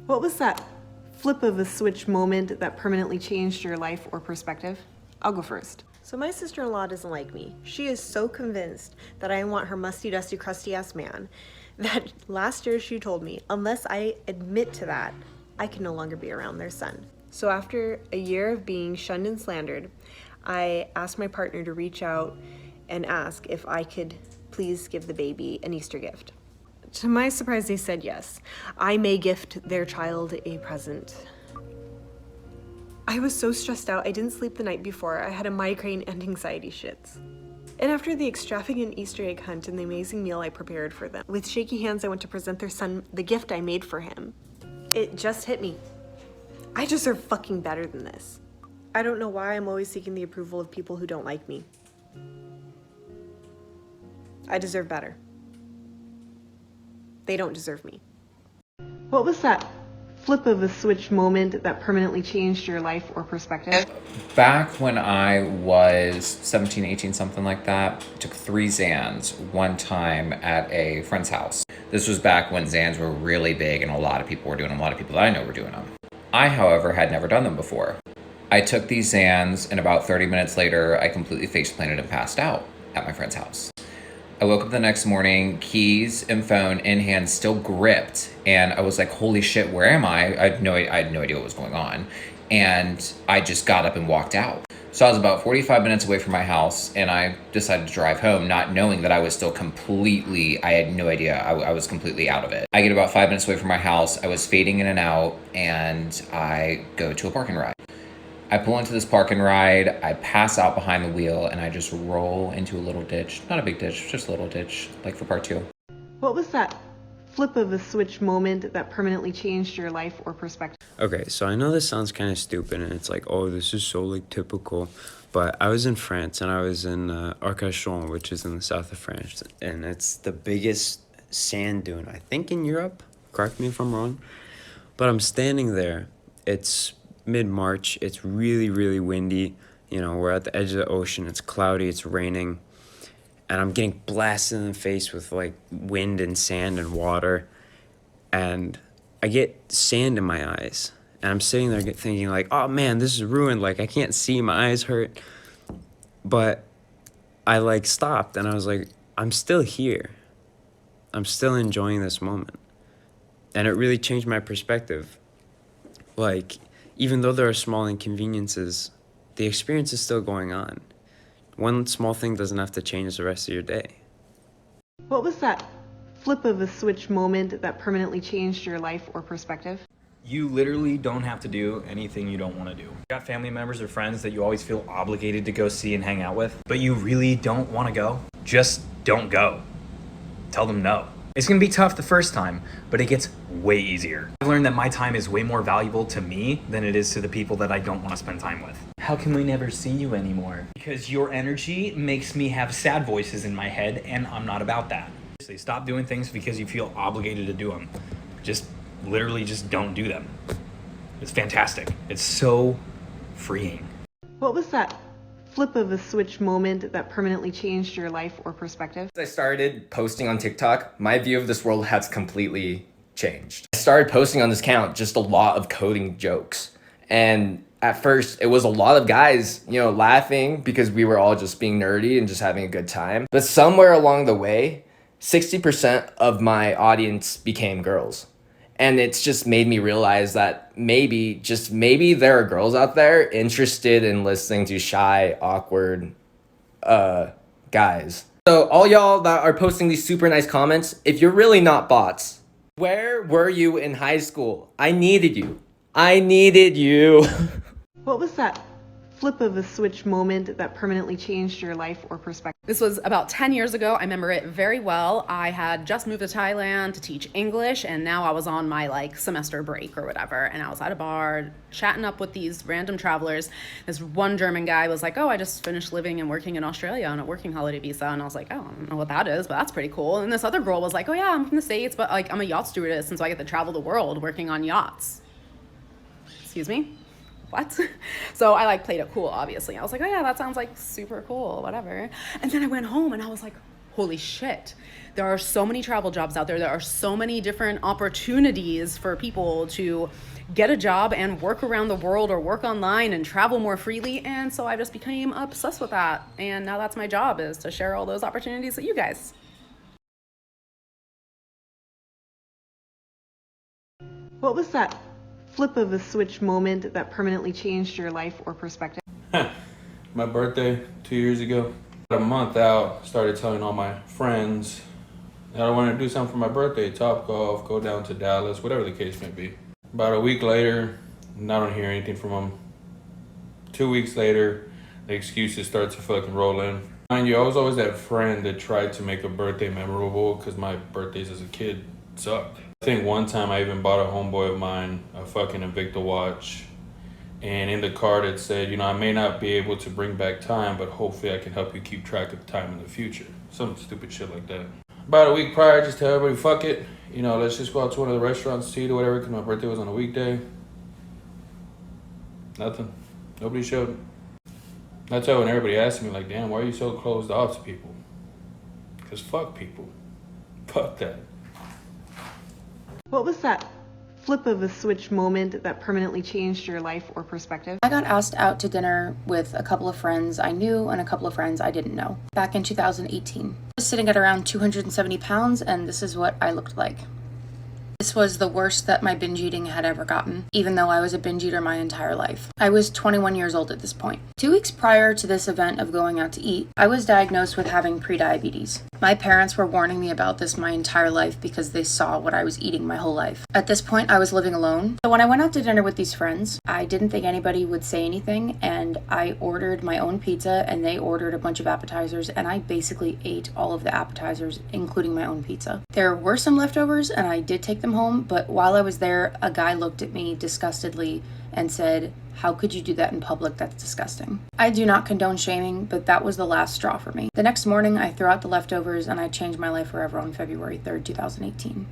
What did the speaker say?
What was that flip of a switch moment that permanently changed your life or perspective? I'll go first. So my sister-in-law doesn't like me. She is so convinced that I want her musty, dusty, crusty-ass man that last year she told me, unless I admit to that, I can no longer be around their son. So after a year of being shunned and slandered, I asked my partner to reach out and ask if I could please give the baby an Easter gift. To my surprise, they said yes. I may gift their child a present. I was so stressed out, I didn't sleep the night before. I had a migraine and anxiety shits. And after the extravagant Easter egg hunt and the amazing meal I prepared for them, with shaky hands I went to present their son the gift I made for him. It just hit me. I deserve fucking better than this. I don't know why I'm always seeking the approval of people who don't like me. I deserve better. They don't deserve me. What was that flip of a switch moment that permanently changed your life or perspective? Back when I was 17, 18, something like that, I took 3 Xans one time at a friend's house. This was back when Xans were really big and a lot of people were doing them. A lot of people that I know were doing them. I, however, had never done them before. I took these Xans and about 30 minutes later, I completely face planted and passed out at my friend's house. I woke up the next morning, keys and phone in hand, still gripped, and I was like, holy shit, where am I? I had no idea what was going on. And I just got up and walked out. So I was about 45 minutes away from my house, and I decided to drive home, not knowing that I was still I had no idea, I was completely out of it. I get about 5 minutes away from my house, I was fading in and out, and I go to a park and ride. I pull into this park and ride, I pass out behind the wheel, and I just roll into a little ditch. Not a big ditch, just a little ditch, like for part 2. What was that flip of a switch moment that permanently changed your life or perspective? Okay, so I know this sounds kind of stupid, and it's like, oh, this is so, like, typical. But I was in France, and I was in Arcachon, which is in the south of France. And it's the biggest sand dune, I think, in Europe. Correct me if I'm wrong. But I'm standing there. It's mid-March. It's really, really windy. You know, we're at the edge of the ocean. It's cloudy. It's raining. And I'm getting blasted in the face with, like, wind and sand and water. And I get sand in my eyes. And I'm sitting there thinking, like, oh, man, this is ruined. Like, I can't see. My eyes hurt. But I, like, stopped. And I was like, I'm still here. I'm still enjoying this moment. And it really changed my perspective. Like, even though there are small inconveniences, the experience is still going on. One small thing doesn't have to change the rest of your day. What was that flip of a switch moment that permanently changed your life or perspective? You literally don't have to do anything you don't want to do. You got family members or friends that you always feel obligated to go see and hang out with, but you really don't want to go? Just don't go. Tell them no. It's gonna be tough the first time, but it gets way easier. I've learned that my time is way more valuable to me than it is to the people that I don't want to spend time with. How can we never see you anymore? Because your energy makes me have sad voices in my head, and I'm not about that. Seriously, stop doing things because you feel obligated to do them. Literally just don't do them. It's fantastic. It's so freeing. What was that flip of a switch moment that permanently changed your life or perspective? As I started posting on TikTok, my view of this world has completely changed. I started posting on this account just a lot of coding jokes. And at first, it was a lot of guys, laughing because we were all just being nerdy and just having a good time. But somewhere along the way, 60% of my audience became girls. And it's just made me realize that maybe there are girls out there interested in listening to shy, awkward guys. So all y'all that are posting these super nice comments, if you're really not bots, where were you in high school? I needed you. What was that flip of a switch moment that permanently changed your life or perspective? This was about 10 years ago. I remember it very well. I had just moved to Thailand to teach English, and now I was on my semester break or whatever, and I was at a bar chatting up with these random travelers. This one German guy was like, oh, I just finished living and working in Australia on a working holiday visa, and I was like, oh, I don't know what that is, but that's pretty cool. And this other girl was like, oh yeah, I'm from the States, but I'm a yacht stewardess, and so I get to travel the world working on yachts. Excuse me? What? So I played it cool, obviously. I was like, oh yeah, that sounds super cool, whatever. And then I went home and I was like, holy shit, there are so many travel jobs out there. There are so many different opportunities for people to get a job and work around the world or work online and travel more freely. And so I just became obsessed with that. And now that's my job, is to share all those opportunities with you guys. What was that flip of a switch moment that permanently changed your life or perspective? My birthday 2 years ago. About a month out, started telling all my friends that I wanted to do something for my birthday, Topgolf, go down to Dallas, whatever the case may be. About a week later, I don't hear anything from them. 2 weeks later, the excuses start to fucking roll in. Mind you, I was always that friend that tried to make a birthday memorable because my birthdays as a kid sucked. I think one time I even bought a homeboy of mine a fucking Invicta watch, and in the card it said, you know, I may not be able to bring back time, but hopefully I can help you keep track of time in the future. Some stupid shit like that. About a week prior, I just tell everybody, fuck it, you know, let's just go out to one of the restaurants to eat or whatever, because my birthday was on a weekday. Nothing. Nobody showed. That's why when everybody asks me, like, damn, why are you so closed off to people? Because fuck people. Fuck that. What was that flip of a switch moment that permanently changed your life or perspective? I got asked out to dinner with a couple of friends I knew and a couple of friends I didn't know back in 2018. I was sitting at around 270 pounds, and this is what I looked like. This was the worst that my binge eating had ever gotten, even though I was a binge eater my entire life. I was 21 years old at this point. 2 weeks prior to this event of going out to eat, I was diagnosed with having prediabetes. My parents were warning me about this my entire life because they saw what I was eating my whole life. At this point, I was living alone. So when I went out to dinner with these friends, I didn't think anybody would say anything, and I ordered my own pizza and they ordered a bunch of appetizers, and I basically ate all of the appetizers, including my own pizza. There were some leftovers and I did take them home, but while I was there, a guy looked at me disgustedly and said, "How could you do that in public? That's disgusting." I do not condone shaming, but that was the last straw for me. The next morning, I threw out the leftovers and I changed my life forever on February 3rd, 2018.